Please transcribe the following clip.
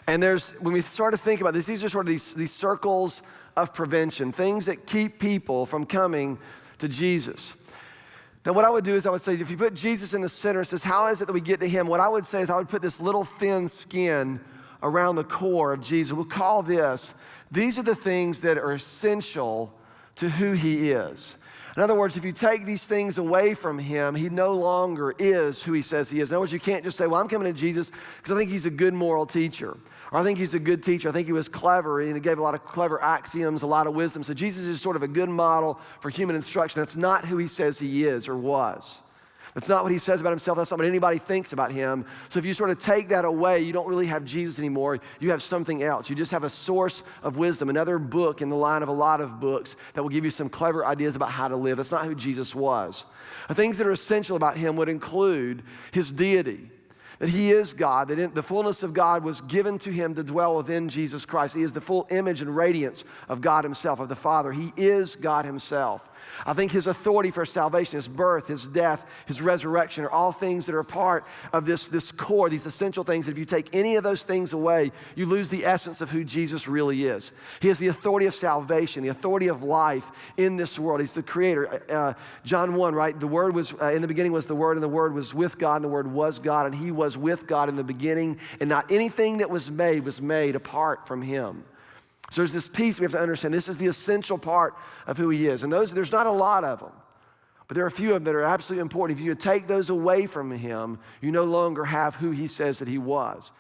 And when we start to think about this, these are sort of these circles of prevention, things that keep people from coming to Jesus. Now, what I would do is I would say, if you put Jesus in the center, it says, how is it that we get to him? What I would say is I would put this little thin skin around the core of Jesus. We'll call these are the things that are essential to who he is. In other words, if you take these things away from him, he no longer is who he says he is. In other words, you can't just say, well, I'm coming to Jesus because I think he's a good moral teacher, or I think he's a good teacher. I think he was clever, and he gave a lot of clever axioms, a lot of wisdom. So Jesus is sort of a good model for human instruction. That's not who he says he is or was. That's not what he says about himself. That's not what anybody thinks about him. So if you sort of take that away, you don't really have Jesus anymore. You have something else. You just have a source of wisdom, another book in the line of a lot of books that will give you some clever ideas about how to live. That's not who Jesus was. The things that are essential about him would include his deity, that he is God, that the fullness of God was given to him to dwell within Jesus Christ. He is the full image and radiance of God himself, of the Father. He is God himself. I think his authority for salvation, his birth, his death, his resurrection are all things that are a part of this core, these essential things. If you take any of those things away, you lose the essence of who Jesus really is. He has the authority of salvation, the authority of life in this world. He's the creator. John 1, right? The Word was, in the beginning was the Word, and the Word was with God, and the Word was God, and he was with God in the beginning, and not anything that was made apart from him. So there's this piece we have to understand. This is the essential part of who he is. And there's not a lot of them, but there are a few of them that are absolutely important. If you take those away from him, you no longer have who he says that he was.